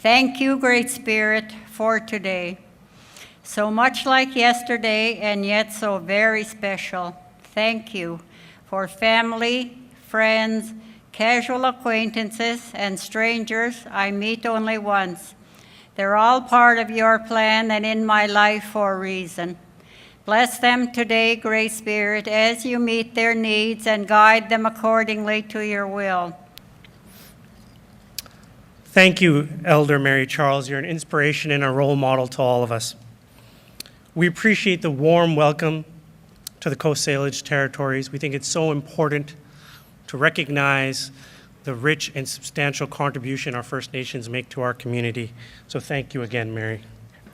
Thank you, Great Spirit, for today. So much like yesterday and yet so very special. Thank you for family, friends, casual acquaintances, and strangers I meet only once. They're all part of your plan and in my life for a reason. Bless them today, Great Spirit, as you meet their needs and guide them accordingly to your will. Thank you, Elder Mary Charles. You're an inspiration and a role model to all of us. We appreciate the warm welcome to the Coast Salish territories. We think it's so important to recognize the rich and substantial contribution our First Nations make to our community. So thank you again, Mary.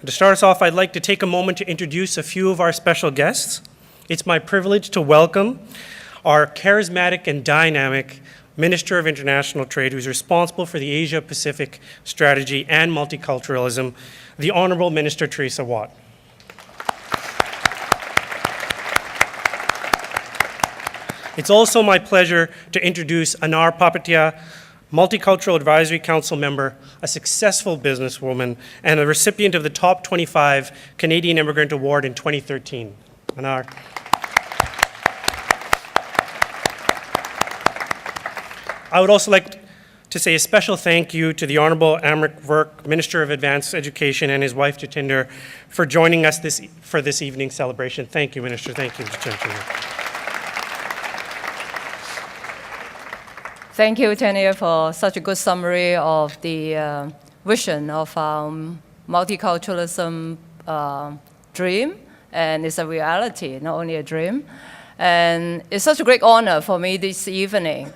To start us off, I'd like to take a moment to introduce a few of our special guests. It's my privilege to welcome our charismatic and dynamic Minister of International Trade, who's responsible for the Asia-Pacific strategy and multiculturalism, the Honorable Minister Teresa Watt. It's also my pleasure to introduce Anar Papatia, Multicultural Advisory Council member, a successful businesswoman, and a recipient of the Top 25 Canadian Immigrant Award in 2013. Anar. I would also like to say a special thank you to the Honorable Amrit Virk, Minister of Advanced Education, and his wife Jatinder for joining us for this evening's celebration. Thank you, Minister. Thank you, Jatinder. Thank you, Tanya, for such a good summary of the vision of our multiculturalism dream. And it's a reality, not only a dream. And it's such a great honor for me this evening,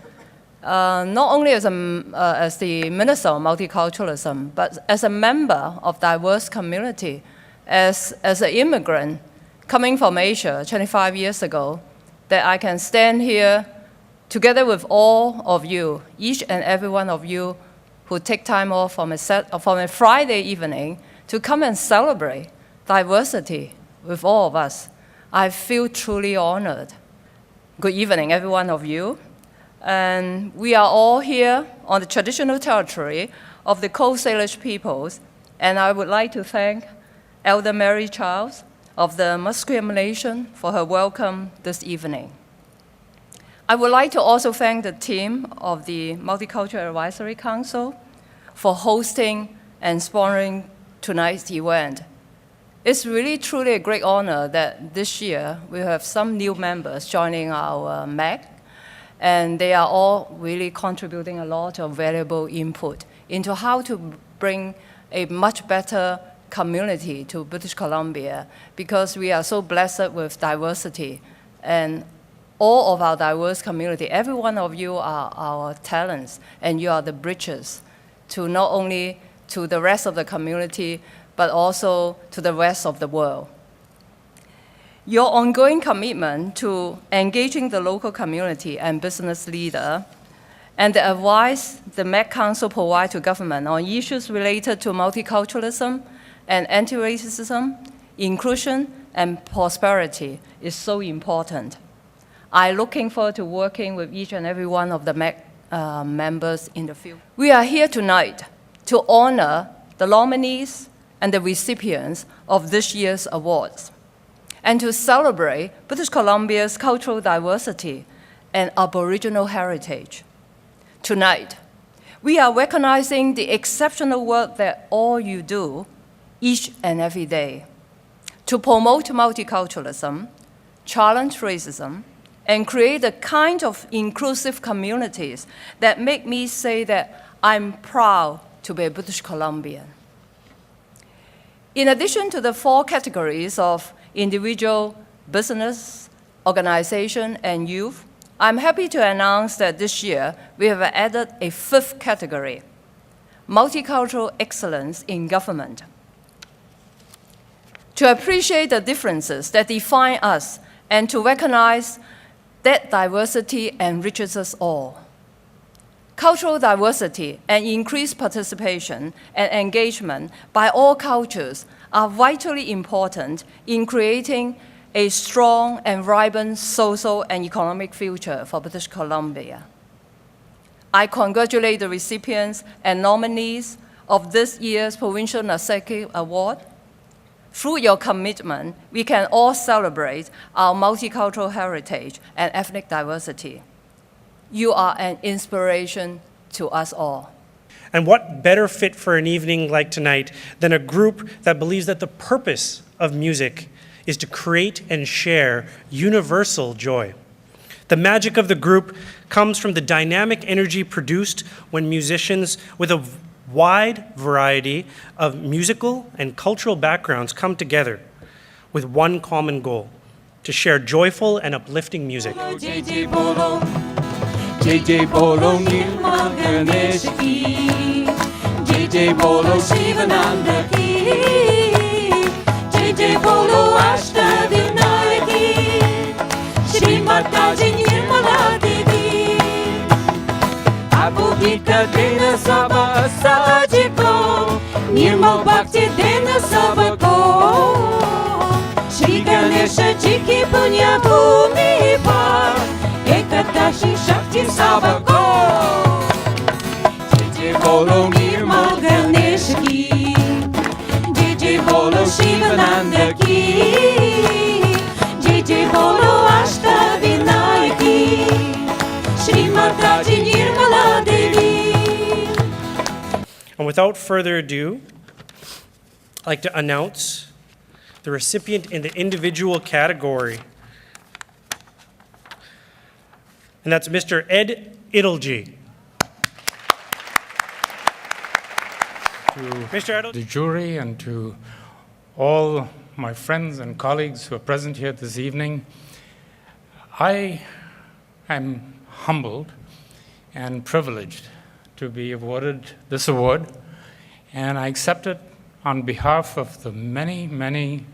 not only as the Minister of Multiculturalism, but as a member of diverse community, as an immigrant coming from Asia 25 years ago, that I can stand here together with all of you, each and every one of you who take time off from a Friday evening to come and celebrate diversity with all of us. I feel truly honored. Good evening, every one of you. And we are all here on the traditional territory of the Coast Salish peoples, and I would like to thank Elder Mary Charles of the Musqueam Nation for her welcome this evening. I would like to also thank the team of the Multicultural Advisory Council for hosting and sponsoring tonight's event. It's really truly a great honor that this year we have some new members joining our MAC, and they are all really contributing a lot of valuable input into how to bring a much better community to British Columbia, because we are so blessed with diversity, and all of our diverse community, every one of you are our talents, and you are the bridges to not only to the rest of the community, but also to the rest of the world. Your ongoing commitment to engaging the local community and business leader, and the advice the Met Council provides to government on issues related to multiculturalism and anti-racism, inclusion, and prosperity is so important. I'm looking forward to working with each and every one of the MEC members in the field. We are here tonight to honor the nominees and the recipients of this year's awards, and to celebrate British Columbia's cultural diversity and Aboriginal heritage. Tonight, we are recognizing the exceptional work that all you do each and every day to promote multiculturalism, challenge racism, and create the kind of inclusive communities that make me say that I'm proud to be a British Columbian. In addition to the 4 categories of individual, business, organization, and youth, I'm happy to announce that this year we have added a 5th category, multicultural excellence in government. To appreciate the differences that define us and to recognize that diversity enriches us all. Cultural diversity and increased participation and engagement by all cultures are vitally important in creating a strong and vibrant social and economic future for British Columbia. I congratulate the recipients and nominees of this year's Provincial Nesika Award. Through your commitment, we can all celebrate our multicultural heritage and ethnic diversity. You are an inspiration to us all. And what better fit for an evening like tonight than a group that believes that the purpose of music is to create and share universal joy. The magic of the group comes from the dynamic energy produced when musicians with a wide variety of musical and cultural backgrounds come together with one common goal: to share joyful and uplifting music. JJ Bolo Nirmal Neshiki, JJ Bolo Shivananda Ki, JJ Bolo Ashta Vinayaki, Shri Mataji Nirmala Devi, Abu Gita Dena Saba Sajiko, Nirmal Bhakti Dena Saba Ko, Shri Ganesha Jiki Punya Bhumi Pa, Ekatashi Shakti Sabako, JJ Bolo Nirmal Ganeshaki, JJ Bolo Shivananda Ki, JJ Bolo Ashta Vinayaki, Shri Mataji Nirmala Devi. And without further ado, I'd like to announce the recipient in the individual category. And that's Mr. Ed Idelji. Mr. Idelji. The jury and to all my friends and colleagues who are present here this evening, I am humbled and privileged to be awarded this award, and I accept it on behalf of the many, many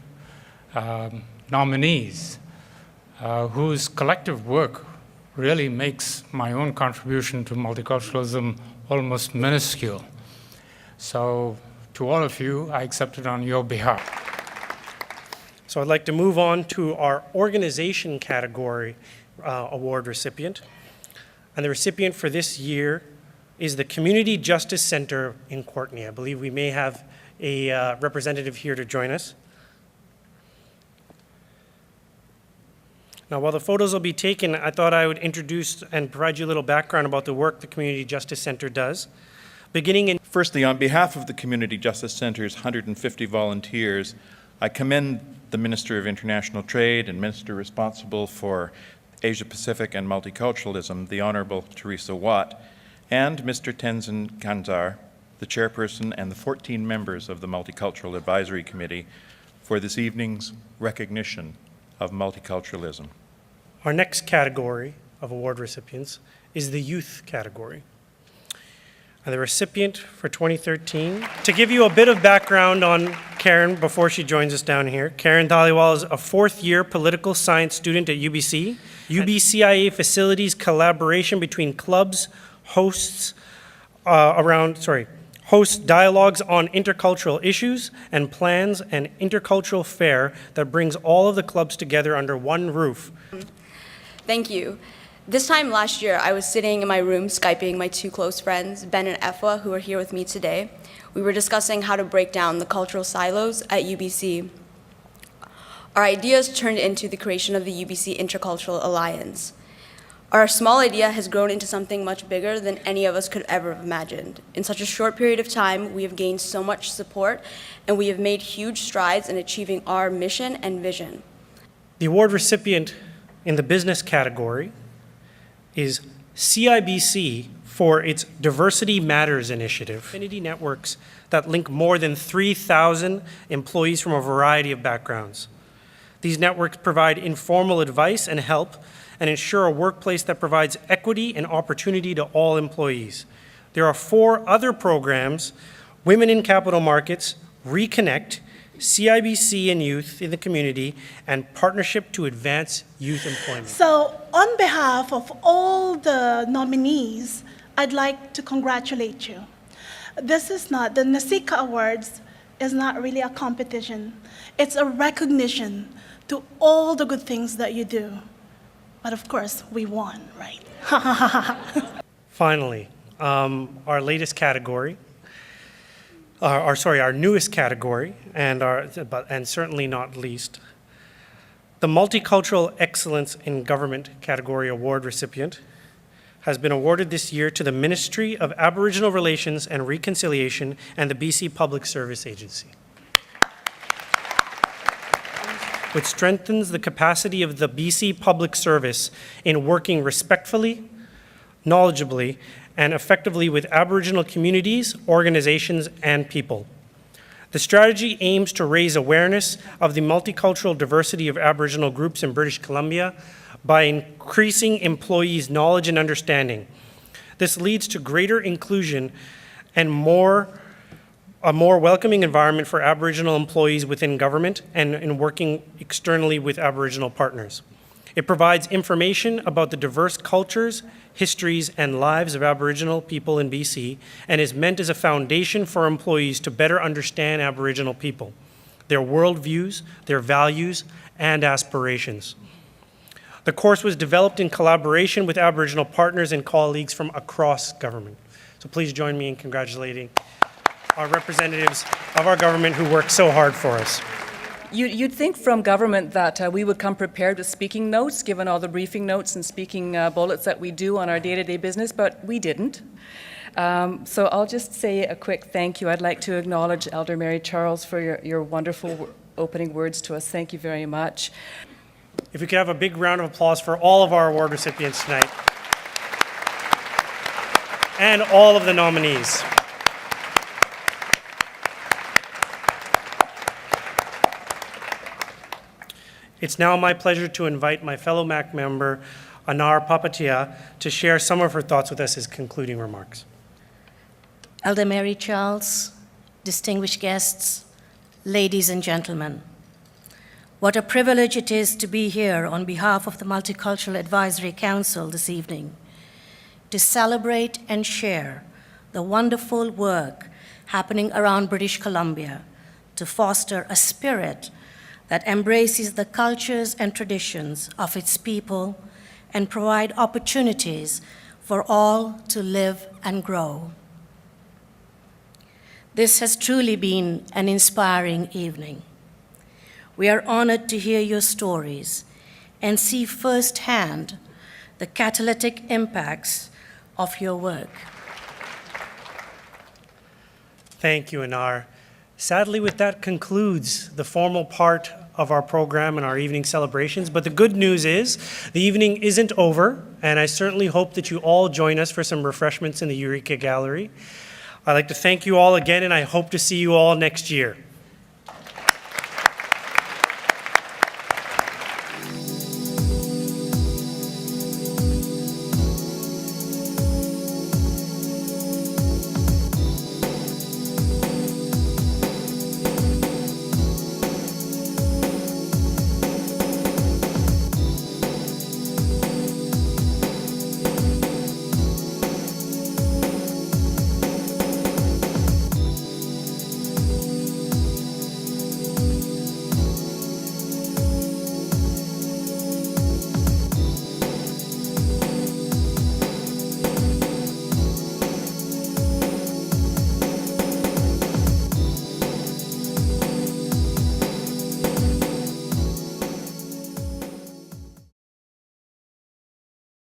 nominees whose collective work really makes my own contribution to multiculturalism almost minuscule. So to all of you, I accept it on your behalf. So I'd like to move on to our organization category award recipient. And the recipient for this year is the Community Justice Center in Courtenay. I believe we may have a representative here to join us. Now, while the photos will be taken, I thought I would introduce and provide you a little background about the work the Community Justice Center does. Beginning in Firstly, on behalf of the Community Justice Center's 150 volunteers, I commend the Minister of International Trade and Minister responsible for Asia Pacific and Multiculturalism, the Honorable Teresa Watt, and Mr. Tenzin Kanzar, the chairperson, and the 14 members of the Multicultural Advisory Committee for this evening's recognition of multiculturalism. Our next category of award recipients is the youth category. And the recipient for 2013, to give you a bit of background on Karen before she joins us down here, Karen Dhaliwal is a fourth-year political science student at UBC. UBCIA facilitates collaboration between clubs, hosts dialogues on intercultural issues and plans an intercultural fair that brings all of the clubs together under one roof. Thank you. This time last year, I was sitting in my room Skyping my two close friends, Ben and Efwa, who are here with me today. We were discussing how to break down the cultural silos at UBC. Our ideas turned into the creation of the UBC Intercultural Alliance. Our small idea has grown into something much bigger than any of us could ever have imagined. In such a short period of time, we have gained so much support, and we have made huge strides in achieving our mission and vision. The award recipient in the business category is CIBC for its Diversity Matters initiative. Affinity networks that link more than 3,000 employees from a variety of backgrounds. These networks provide informal advice and help and ensure a workplace that provides equity and opportunity to all employees. There are 4 other programs: Women in Capital Markets, Reconnect, CIBC and Youth in the Community, and Partnership to Advance Youth Employment. So on behalf of all the nominees, I'd like to congratulate you. This is not, the Nesika Awards is not really a competition. It's a recognition to all the good things that you do. But of course, we won, right? Finally, our latest category our newest category, and certainly not least, the Multicultural Excellence in Government category award recipient has been awarded this year to the Ministry of Aboriginal Relations and Reconciliation and the BC Public Service Agency, which strengthens the capacity of the BC Public Service in working respectfully, knowledgeably, and effectively with Aboriginal communities, organizations, and people. The strategy aims to raise awareness of the multicultural diversity of Aboriginal groups in British Columbia by increasing employees' knowledge and understanding. This leads to greater inclusion and a more welcoming environment for Aboriginal employees within government and in working externally with Aboriginal partners. It provides information about the diverse cultures, histories, and lives of Aboriginal people in BC and is meant as a foundation for employees to better understand Aboriginal people, their worldviews, their values, and aspirations. The course was developed in collaboration with Aboriginal partners and colleagues from across government. So please join me in congratulating our representatives of our government who work so hard for us. You'd think from government that we would come prepared with speaking notes, given all the briefing notes and speaking bullets that we do on our day-to-day business, but we didn't. So I'll just say a quick thank you. I'd like to acknowledge Elder Mary Charles for your wonderful opening words to us. Thank you very much. If we could have a big round of applause for all of our award recipients tonight and all of the nominees. It's now my pleasure to invite my fellow MAC member, Anar Papatia, to share some of her thoughts with us as concluding remarks. Elder Mary Charles, distinguished guests, ladies and gentlemen, what a privilege it is to be here on behalf of the Multicultural Advisory Council this evening, to celebrate and share the wonderful work happening around British Columbia to foster a spirit that embraces the cultures and traditions of its people and provide opportunities for all to live and grow. This has truly been an inspiring evening. We are honored to hear your stories and see firsthand the catalytic impacts of your work. Thank you, Anar. Sadly, with that concludes the formal part of our program and our evening celebrations. But the good news is the evening isn't over, and I certainly hope that you all join us for some refreshments in the Eureka Gallery. I'd like to thank you all again, and I hope to see you all next year.